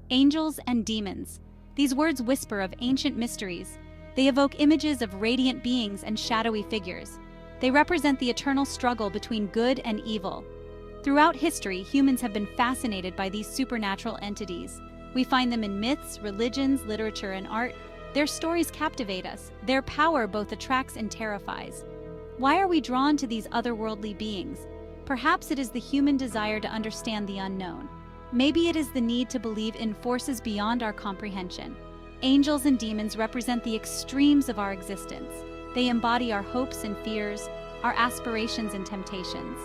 Angels and demons. These words whisper of ancient mysteries. They evoke images of radiant beings and shadowy figures. They represent the eternal struggle between good and evil. Throughout history, humans have been fascinated by these supernatural entities. We find them in myths, religions, literature, and art. Their stories captivate us. Their power both attracts and terrifies. Why are we drawn to these otherworldly beings? Perhaps it is the human desire to understand the unknown. Maybe it is the need to believe in forces beyond our comprehension. Angels and demons represent the extremes of our existence. They embody our hopes and fears, our aspirations and temptations.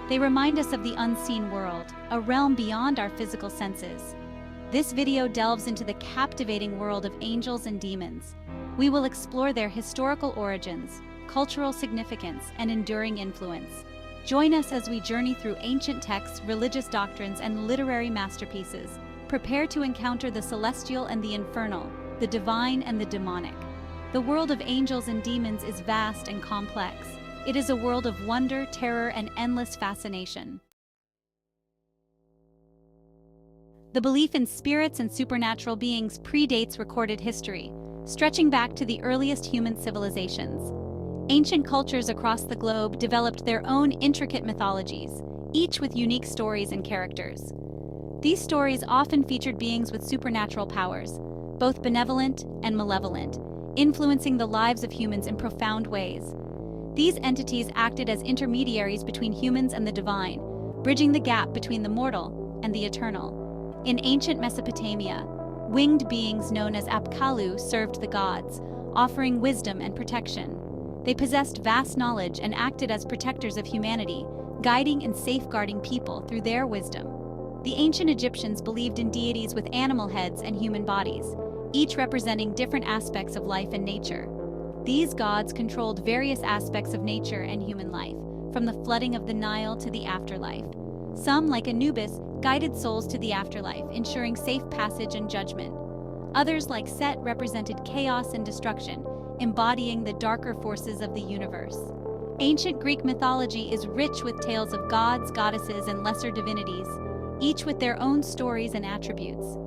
They remind us of the unseen world, a realm beyond our physical senses. This video delves into the captivating world of angels and demons. We will explore their historical origins, cultural significance, and enduring influence. Join us as we journey through ancient texts, religious doctrines, and literary masterpieces. Prepare to encounter the celestial and the infernal, the divine and the demonic. The world of angels and demons is vast and complex. It is a world of wonder, terror, and endless fascination. The belief in spirits and supernatural beings predates recorded history, stretching back to the earliest human civilizations. Ancient cultures across the globe developed their own intricate mythologies, each with unique stories and characters. These stories often featured beings with supernatural powers, both benevolent and malevolent, influencing the lives of humans in profound ways. These entities acted as intermediaries between humans and the divine, bridging the gap between the mortal and the eternal. In ancient Mesopotamia, winged beings known as Apkallu served the gods, offering wisdom and protection. They possessed vast knowledge and acted as protectors of humanity, guiding and safeguarding people through their wisdom. The ancient Egyptians believed in deities with animal heads and human bodies, each representing different aspects of life and nature. These gods controlled various aspects of nature and human life, from the flooding of the Nile to the afterlife. Some, like Anubis, guided souls to the afterlife, ensuring safe passage and judgment. Others, like Set, represented chaos and destruction, embodying the darker forces of the universe. Ancient Greek mythology is rich with tales of gods, goddesses, and lesser divinities, each with their own stories and attributes.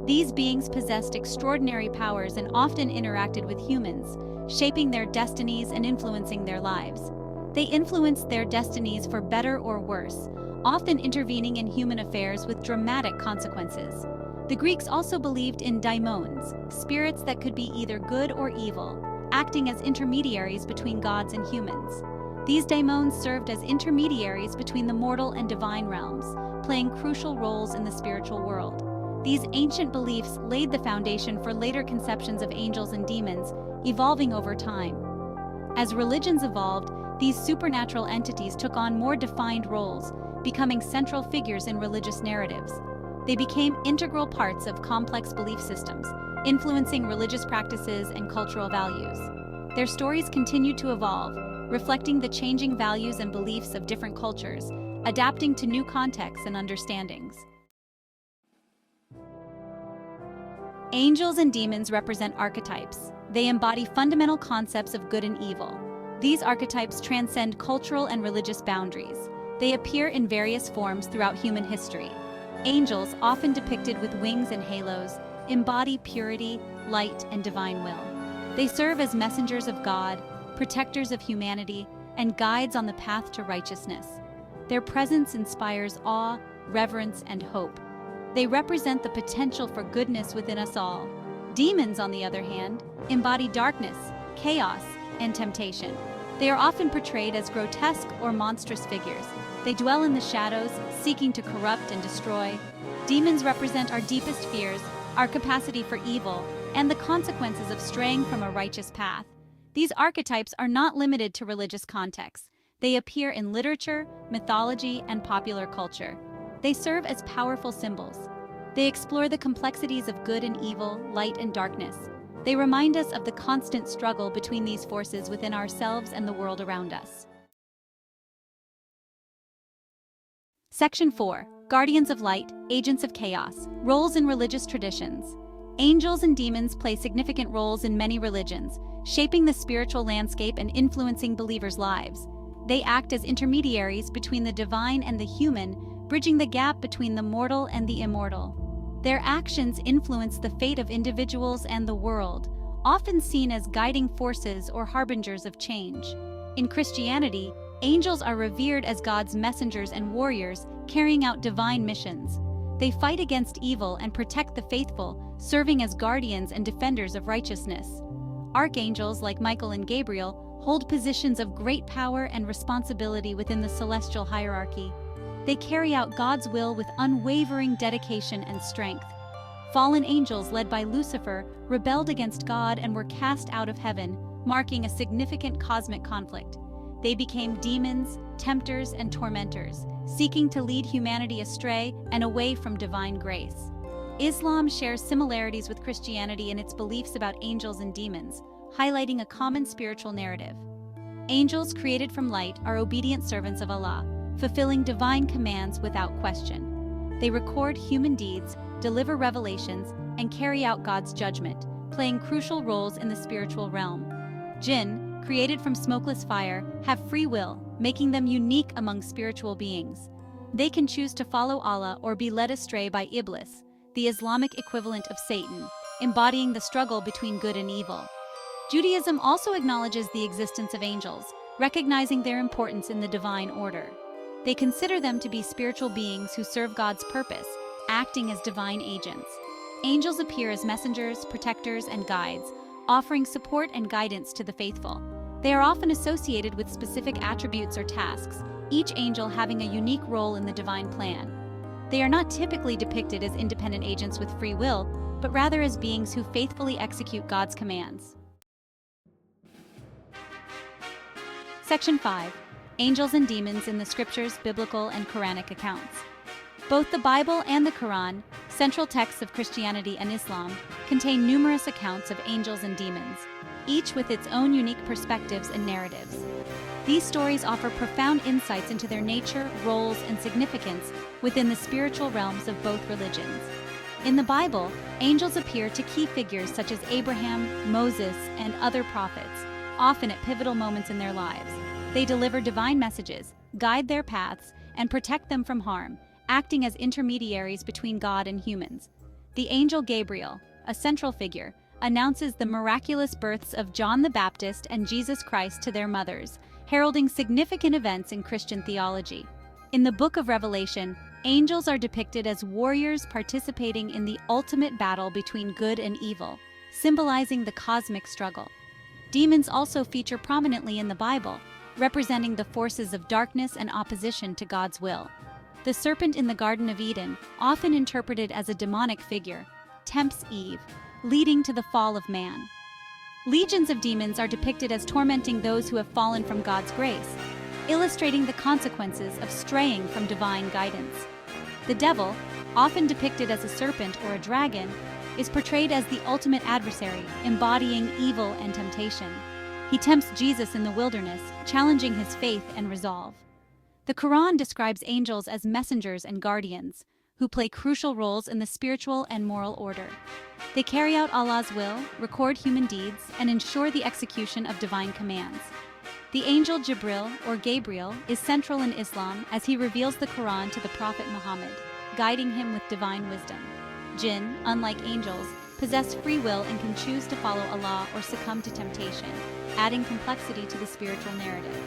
These beings possessed extraordinary powers and often interacted with humans, shaping their destinies and influencing their lives. They influenced their destinies for better or worse, often intervening in human affairs with dramatic consequences. The Greeks also believed in daimons, spirits that could be either good or evil, acting as intermediaries between gods and humans. These daimons served as intermediaries between the mortal and divine realms, playing crucial roles in the spiritual world. These ancient beliefs laid the foundation for later conceptions of angels and demons, evolving over time. As religions evolved, these supernatural entities took on more defined roles, becoming central figures in religious narratives. They became integral parts of complex belief systems, influencing religious practices and cultural values. Their stories continued to evolve, reflecting the changing values and beliefs of different cultures, adapting to new contexts and understandings. Angels and demons represent archetypes. They embody fundamental concepts of good and evil. These archetypes transcend cultural and religious boundaries. They appear in various forms throughout human history. Angels, often depicted with wings and halos, embody purity, light, and divine will. They serve as messengers of God, protectors of humanity, and guides on the path to righteousness. Their presence inspires awe, reverence, and hope. They represent the potential for goodness within us all. Demons, on the other hand, embody darkness, chaos, and temptation. They are often portrayed as grotesque or monstrous figures. They dwell in the shadows, seeking to corrupt and destroy. Demons represent our deepest fears, our capacity for evil, and the consequences of straying from a righteous path. These archetypes are not limited to religious contexts. They appear in literature, mythology, and popular culture. They serve as powerful symbols. They explore the complexities of good and evil, light and darkness. They remind us of the constant struggle between these forces within ourselves and the world around us. Section 4. Guardians of Light, Agents of Chaos, Roles in Religious Traditions. Angels and demons play significant roles in many religions, shaping the spiritual landscape and influencing believers' lives. They act as intermediaries between the divine and the human, bridging the gap between the mortal and the immortal. Their actions influence the fate of individuals and the world, often seen as guiding forces or harbingers of change. In Christianity, angels are revered as God's messengers and warriors carrying out divine missions. They fight against evil and protect the faithful, serving as guardians and defenders of righteousness. Archangels like Michael and Gabriel hold positions of great power and responsibility within the celestial hierarchy. They carry out God's will with unwavering dedication and strength. Fallen angels led by Lucifer rebelled against God and were cast out of heaven, marking a significant cosmic conflict. They became demons, tempters, and tormentors, seeking to lead humanity astray and away from divine grace. Islam shares similarities with Christianity in its beliefs about angels and demons, highlighting a common spiritual narrative. Angels created from light are obedient servants of Allah, fulfilling divine commands without question. They record human deeds, deliver revelations, and carry out God's judgment, playing crucial roles in the spiritual realm. Jinn, created from smokeless fire, have free will, making them unique among spiritual beings. They can choose to follow Allah or be led astray by Iblis, the Islamic equivalent of Satan, embodying the struggle between good and evil. Judaism also acknowledges the existence of angels, recognizing their importance in the divine order. They consider them to be spiritual beings who serve God's purpose, acting as divine agents. Angels appear as messengers, protectors, and guides, offering support and guidance to the faithful. They are often associated with specific attributes or tasks, each angel having a unique role in the divine plan. They are not typically depicted as independent agents with free will, but rather as beings who faithfully execute God's commands. Section 5. Angels and Demons in the Scriptures, Biblical and Quranic Accounts. Both the Bible and the Quran, central texts of Christianity and Islam, contain numerous accounts of angels and demons, each with its own unique perspectives and narratives. These stories offer profound insights into their nature, roles, and significance within the spiritual realms of both religions. In the Bible, angels appear to key figures such as Abraham, Moses, and other prophets, often at pivotal moments in their lives. They deliver divine messages, guide their paths, and protect them from harm, acting as intermediaries between God and humans. The angel Gabriel, a central figure, announces the miraculous births of John the Baptist and Jesus Christ to their mothers, heralding significant events in Christian theology. In the Book of Revelation, angels are depicted as warriors participating in the ultimate battle between good and evil, symbolizing the cosmic struggle. Demons also feature prominently in the Bible, representing the forces of darkness and opposition to God's will. The serpent in the Garden of Eden, often interpreted as a demonic figure, tempts Eve, leading to the fall of man. Legions of demons are depicted as tormenting those who have fallen from God's grace, illustrating the consequences of straying from divine guidance. The devil, often depicted as a serpent or a dragon, is portrayed as the ultimate adversary, embodying evil and temptation. He tempts Jesus in the wilderness, challenging his faith and resolve. The Quran describes angels as messengers and guardians, who play crucial roles in the spiritual and moral order. They carry out Allah's will, record human deeds, and ensure the execution of divine commands. The angel Jibril, or Gabriel, is central in Islam as he reveals the Quran to the Prophet Muhammad, guiding him with divine wisdom. Jinn, unlike angels, possess free will and can choose to follow Allah or succumb to temptation, adding complexity to the spiritual narrative.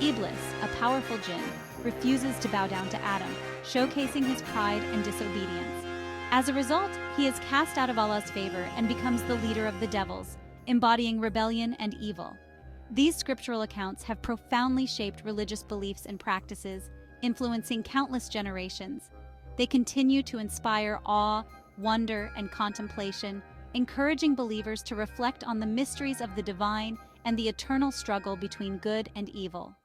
Iblis, a powerful jinn, refuses to bow down to Adam, showcasing his pride and disobedience. As a result, he is cast out of Allah's favor and becomes the leader of the devils, embodying rebellion and evil. These scriptural accounts have profoundly shaped religious beliefs and practices, influencing countless generations. They continue to inspire awe, wonder, and contemplation, encouraging believers to reflect on the mysteries of the divine and the eternal struggle between good and evil.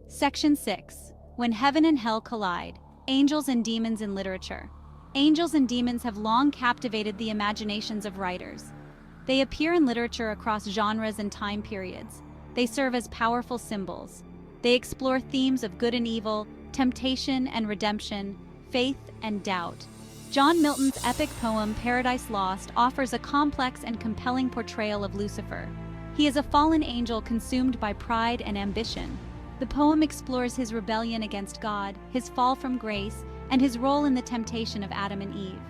Section 6. When Heaven and Hell Collide, Angels and Demons in Literature. Angels and demons have long captivated the imaginations of writers. They appear in literature across genres and time periods. They serve as powerful symbols. They explore themes of good and evil, temptation and redemption, faith and doubt. John Milton's epic poem Paradise Lost offers a complex and compelling portrayal of Lucifer. He is a fallen angel consumed by pride and ambition. The poem explores his rebellion against God, his fall from grace, and his role in the temptation of Adam and Eve.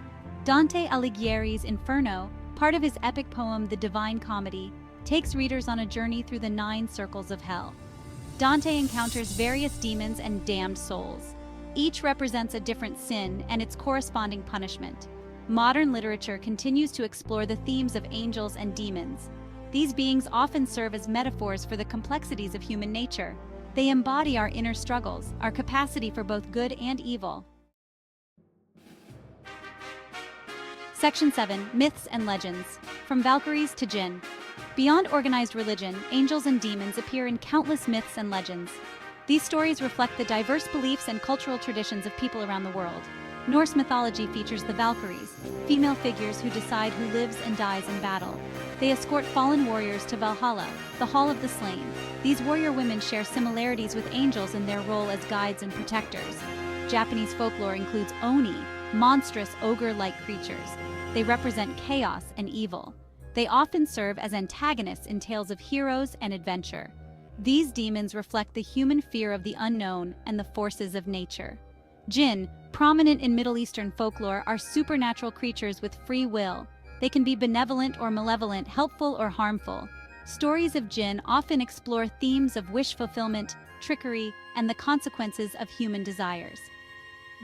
Dante Alighieri's Inferno, part of his epic poem The Divine Comedy, takes readers on a journey through the 9 circles of hell. Dante encounters various demons and damned souls. Each represents a different sin and its corresponding punishment. Modern literature continues to explore the themes of angels and demons. These beings often serve as metaphors for the complexities of human nature. They embody our inner struggles, our capacity for both good and evil. Section 7. Myths and Legends. From Valkyries to Jinn. Beyond organized religion, angels and demons appear in countless myths and legends. These stories reflect the diverse beliefs and cultural traditions of people around the world. Norse mythology features the Valkyries, female figures who decide who lives and dies in battle. They escort fallen warriors to Valhalla, the Hall of the Slain. These warrior women share similarities with angels in their role as guides and protectors. Japanese folklore includes Oni, monstrous ogre-like creatures. They represent chaos and evil. They often serve as antagonists in tales of heroes and adventure. These demons reflect the human fear of the unknown and the forces of nature. Jinn, prominent in Middle Eastern folklore, are supernatural creatures with free will. They can be benevolent or malevolent, helpful or harmful. Stories of jinn often explore themes of wish fulfillment, trickery, and the consequences of human desires.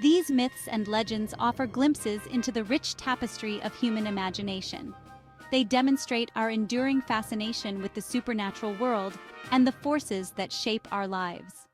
These myths and legends offer glimpses into the rich tapestry of human imagination. They demonstrate our enduring fascination with the supernatural world and the forces that shape our lives.